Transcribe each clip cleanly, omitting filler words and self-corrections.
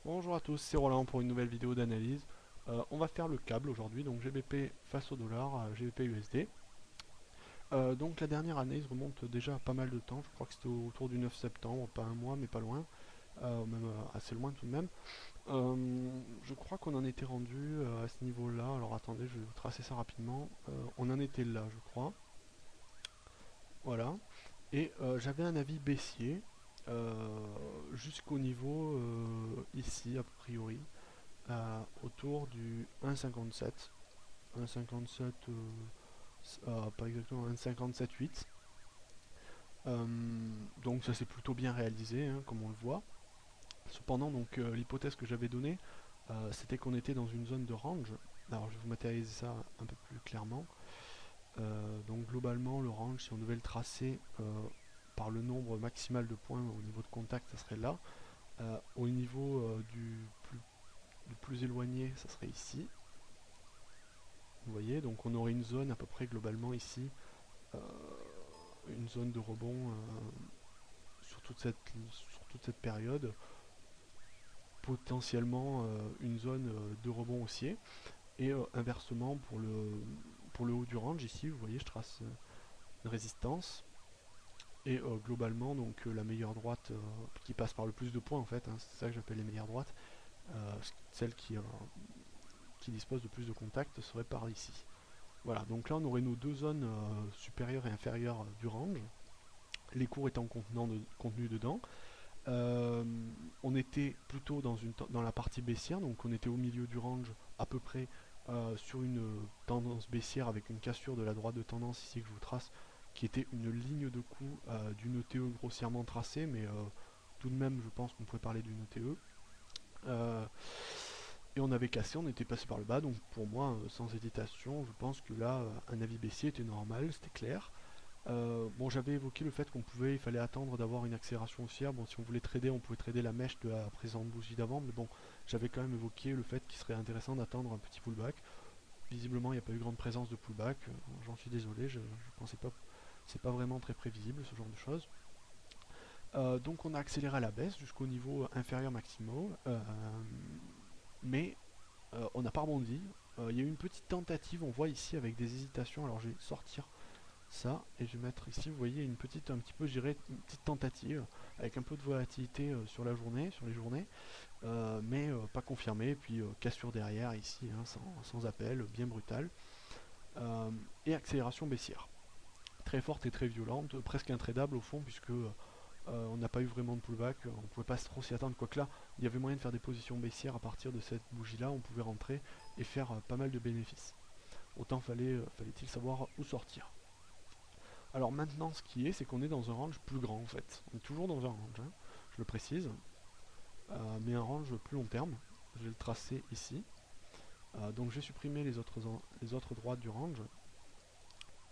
Bonjour à tous, c'est Roland pour une nouvelle vidéo d'analyse. On va faire le câble aujourd'hui, donc GBP face au dollar, GBP USD. Donc la dernière analyse remonte déjà à pas mal de temps, je crois que c'était autour du 9 septembre, pas un mois mais pas loin, même assez loin tout de même. Je crois qu'on en était rendu à ce niveau-là, alors attendez, je vais vous tracer ça rapidement. On en était là, je crois. Voilà. Et j'avais un avis baissier jusqu'au niveau ici, a priori. Autour du 1,57. 1,57, pas exactement, 1,57,8. Euh, donc ça s'est plutôt bien réalisé, hein, comme on le voit. Cependant, donc l'hypothèse que j'avais donnée, c'était qu'on était dans une zone de range. Alors je vais vous matérialiser ça un peu plus clairement. Donc globalement, le range, si on devait le tracer par le nombre maximal de points au niveau de contact, ça serait là. Au niveau du plus éloigné, ça serait ici. Vous voyez, donc on aurait une zone à peu près globalement ici, euh, une zone de rebond sur toute cette période, potentiellement une zone de rebond haussier, et inversement pour le haut du range, ici vous voyez je trace une résistance, et globalement donc la meilleure droite qui passe par le plus de points en fait, hein, c'est ça que j'appelle les meilleures droites, celle qui dispose de plus de contacts serait par ici. Voilà, donc là on aurait nos deux zones supérieures et inférieures du range, les cours étant contenus dedans. Euh, on était plutôt dans la partie baissière, donc on était au milieu du range à peu près sur une tendance baissière avec une cassure de la droite de tendance ici que je vous trace, qui était une ligne de coup d'une ETE grossièrement tracée, mais tout de même je pense qu'on pouvait parler d'une ETE. Et on avait cassé, on était passé par le bas, donc pour moi, sans hésitation, je pense que là, un avis baissier était normal, c'était clair. Bon, j'avais évoqué le fait il fallait attendre d'avoir une accélération haussière. Bon, si on voulait trader, on pouvait trader la mèche de la présente bougie d'avant, mais bon, j'avais quand même évoqué le fait qu'il serait intéressant d'attendre un petit pullback. Visiblement, il n'y a pas eu grande présence de pullback. J'en suis désolé, je pensais pas. C'est pas vraiment très prévisible ce genre de choses. Donc, on a accéléré à la baisse jusqu'au niveau inférieur maximum, mais on n'a pas rebondi. Il y a eu une petite tentative, on voit ici avec des hésitations. Alors, je vais sortir ça et je vais mettre ici, vous voyez, un petit peu, je dirais, une petite tentative avec un peu de volatilité sur la journée, sur les journées, mais pas confirmé. Et puis cassure derrière ici, hein, sans appel, bien brutal, et accélération baissière très forte et très violente, presque intradable au fond, puisque on n'a pas eu vraiment de pullback, on pouvait pas trop s'y attendre, quoique là, il y avait moyen de faire des positions baissières à partir de cette bougie-là, on pouvait rentrer et faire pas mal de bénéfices. Autant fallait-il savoir où sortir. Alors maintenant, ce qui est, c'est qu'on est dans un range plus grand en fait. On est toujours dans un range, hein, je le précise, mais un range plus long terme. Je vais le tracer ici. Donc je vais supprimer les autres droites du range.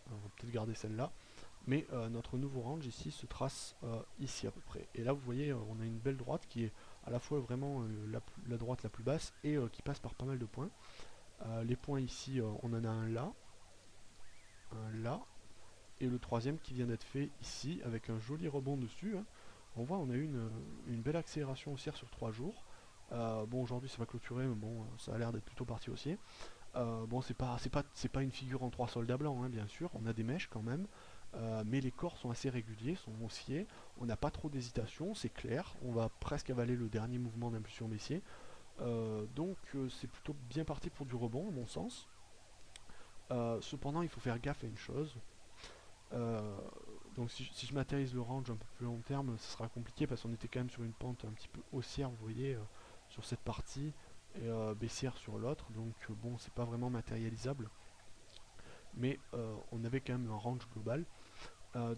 On va peut-être garder celle-là. Mais notre nouveau range ici se trace ici à peu près. Et là, vous voyez, on a une belle droite qui est à la fois vraiment la droite la plus basse et qui passe par pas mal de points. Les points ici, on en a un là, et le troisième qui vient d'être fait ici avec un joli rebond dessus, hein. On voit on a eu une belle accélération haussière sur 3 jours. Bon, aujourd'hui ça va clôturer, mais bon, ça a l'air d'être plutôt parti haussier. Bon, c'est pas une figure en 3 soldats blancs, hein, bien sûr, on a des mèches quand même, mais les corps sont assez réguliers, sont haussiers, on n'a pas trop d'hésitation, c'est clair, on va presque avaler le dernier mouvement d'impulsion baissier. Donc c'est plutôt bien parti pour du rebond, à mon sens. Cependant, il faut faire gaffe à une chose. Euh, donc si je matérialise le range un peu plus long terme, ce sera compliqué parce qu'on était quand même sur une pente un petit peu haussière, vous voyez, sur cette partie, et baissière sur l'autre. Donc bon, c'est pas vraiment matérialisable, mais on avait quand même un range global.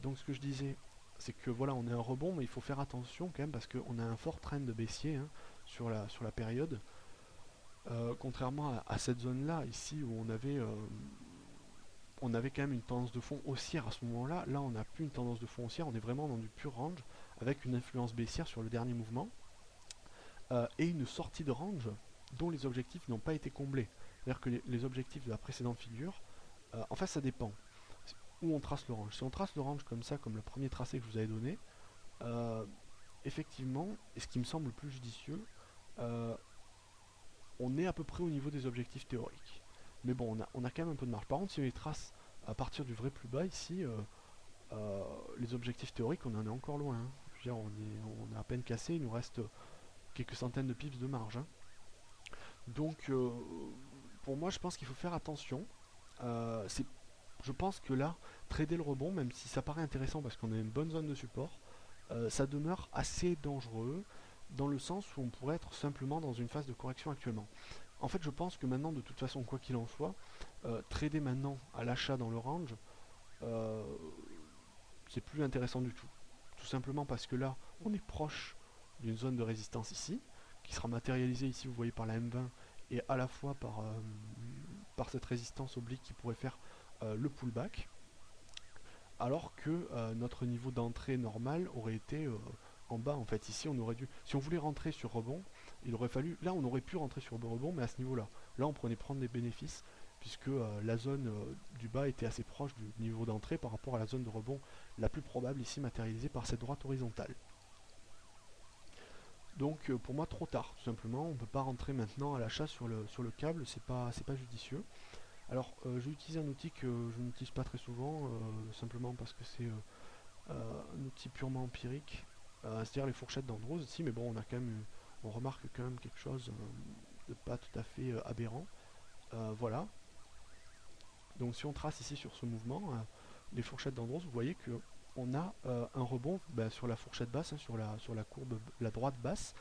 Donc ce que je disais, c'est que voilà, on a un rebond, mais il faut faire attention quand même parce qu'on a un fort trend de baissier, hein, sur la période. Contrairement à cette zone-là, ici, où on avait quand même une tendance de fond haussière à ce moment-là. Là, on n'a plus une tendance de fond haussière, on est vraiment dans du pur range, avec une influence baissière sur le dernier mouvement, et une sortie de range dont les objectifs n'ont pas été comblés. C'est-à-dire que les objectifs de la précédente figure, en fait, ça dépend où on trace le range. Si on trace le range comme ça, comme le premier tracé que je vous avais donné, euh, effectivement, et ce qui me semble le plus judicieux, euh, on est à peu près au niveau des objectifs théoriques. Mais bon, on a quand même un peu de marge. Par contre, si on les trace à partir du vrai plus bas ici, les objectifs théoriques, on en est encore loin, hein. Je veux dire, on est à peine cassé, il nous reste quelques centaines de pips de marge, hein. Donc, pour moi, je pense qu'il faut faire attention. Je pense que là, trader le rebond, même si ça paraît intéressant parce qu'on a une bonne zone de support, ça demeure assez dangereux dans le sens où on pourrait être simplement dans une phase de correction actuellement. En fait, je pense que maintenant, de toute façon, quoi qu'il en soit, trader maintenant à l'achat dans le range, euh, c'est plus intéressant du tout. Tout simplement parce que là, on est proche d'une zone de résistance ici, qui sera matérialisée ici, vous voyez, par la M20, et à la fois par cette résistance oblique qui pourrait faire le pullback, alors que notre niveau d'entrée normal aurait été en bas. En fait, ici, on aurait dû, si on voulait rentrer sur rebond, il aurait fallu, là, on aurait pu rentrer sur rebond, mais à ce niveau-là. Là, on prenait prendre des bénéfices, puisque la zone du bas était assez proche du niveau d'entrée par rapport à la zone de rebond la plus probable ici matérialisée par cette droite horizontale. Donc pour moi trop tard, tout simplement, on ne peut pas rentrer maintenant à l'achat sur le câble, c'est pas judicieux. Alors j'ai utilisé un outil que je n'utilise pas très souvent, simplement parce que c'est un outil purement empirique, c'est-à-dire les fourchettes d'Andrews ici, mais bon on a quand même on remarque quand même quelque chose de pas tout à fait aberrant. Voilà. Donc si on trace ici sur ce mouvement, les fourchettes d'Andrews, vous voyez que on a un rebond sur la fourchette basse, hein, sur la courbe, la droite basse,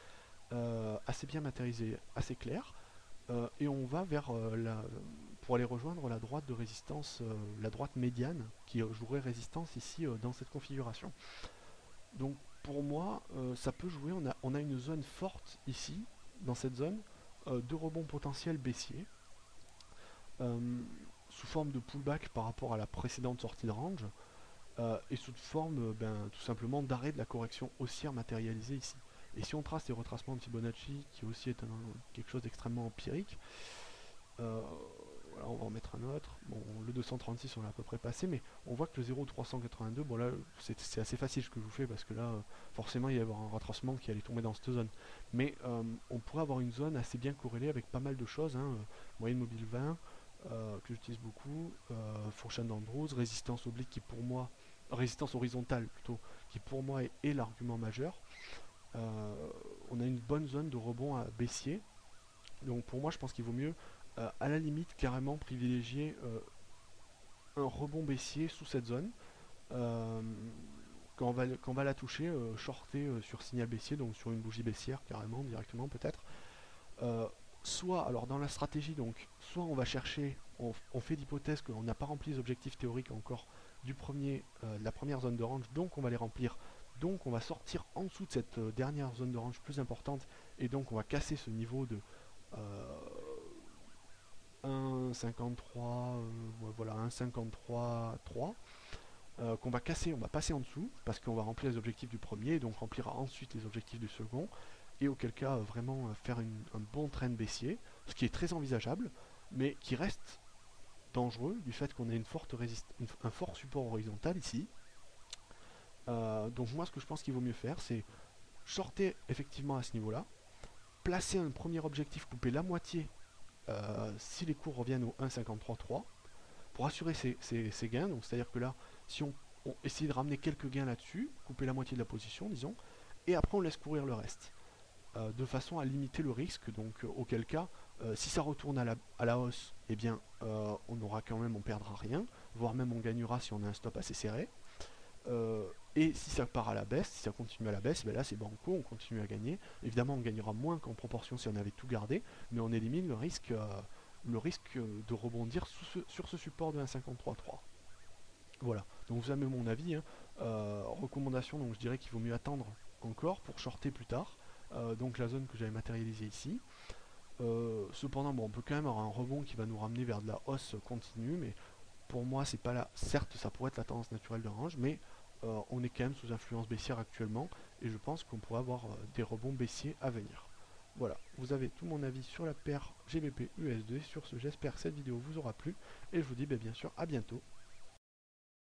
assez bien matérialisé, assez clair, et on va vers pour aller rejoindre la droite de résistance, la droite médiane, qui jouerait résistance ici dans cette configuration. Donc pour moi, ça peut jouer, on a une zone forte ici, dans cette zone, de rebond potentiel baissier, sous forme de pullback par rapport à la précédente sortie de range, et sous forme tout simplement d'arrêt de la correction haussière matérialisée ici. Et si on trace les retracements de Fibonacci, qui aussi est quelque chose d'extrêmement empirique, voilà, on va en mettre un autre. Bon, le 236 on l'a à peu près passé, mais on voit que le 0,382, bon là c'est assez facile ce que je vous fais, parce que là forcément il va y avoir un retracement qui allait tomber dans cette zone. Mais on pourrait avoir une zone assez bien corrélée avec pas mal de choses, hein, moyenne mobile 20, que j'utilise beaucoup, fourchette d'Andrews, résistance oblique qui pour moi, résistance horizontale plutôt, qui pour moi est l'argument majeur. On a une bonne zone de rebond à baissier, donc pour moi je pense qu'il vaut mieux à la limite carrément privilégier un rebond baissier sous cette zone. Euh, quand on va la toucher, shorter sur signal baissier, donc sur une bougie baissière carrément, directement peut-être. Euh, Soit, alors dans la stratégie, donc, soit on va chercher, on fait l'hypothèse qu'on n'a pas rempli les objectifs théoriques encore de la première zone de range, donc on va les remplir, donc on va sortir en dessous de cette dernière zone de range plus importante, et donc on va casser ce niveau de 1,53, voilà, 1,53,3, qu'on va casser, on va passer en dessous, parce qu'on va remplir les objectifs du premier, et donc remplira ensuite les objectifs du second, et auquel cas vraiment faire un bon trend baissier, ce qui est très envisageable, mais qui reste dangereux du fait qu'on a un fort support horizontal ici. Donc moi ce que je pense qu'il vaut mieux faire, c'est shorter effectivement à ce niveau-là, placer un premier objectif, couper la moitié si les cours reviennent au 1,53,3 pour assurer ses gains. Donc c'est-à-dire que là, si on essaye de ramener quelques gains là-dessus, couper la moitié de la position, disons, et après on laisse courir le reste, de façon à limiter le risque. Donc auquel cas, si ça retourne à la hausse, eh bien on aura quand même, on perdra rien, voire même on gagnera si on a un stop assez serré. Et si ça part à la baisse, si ça continue à la baisse, ben là c'est banco, on continue à gagner. Évidemment, on gagnera moins qu'en proportion si on avait tout gardé, mais on élimine le risque de rebondir sur ce support de 1,53,3. Voilà, donc vous avez mon avis, hein. Recommandation, donc je dirais qu'il vaut mieux attendre encore pour shorter plus tard, donc la zone que j'avais matérialisée ici. Cependant, bon, on peut quand même avoir un rebond qui va nous ramener vers de la hausse continue, mais pour moi, c'est pas là. Certes, ça pourrait être la tendance naturelle de range, mais on est quand même sous influence baissière actuellement, et je pense qu'on pourrait avoir des rebonds baissiers à venir. Voilà, vous avez tout mon avis sur la paire GBP USD. Sur ce, j'espère que cette vidéo vous aura plu, et je vous dis bien sûr à bientôt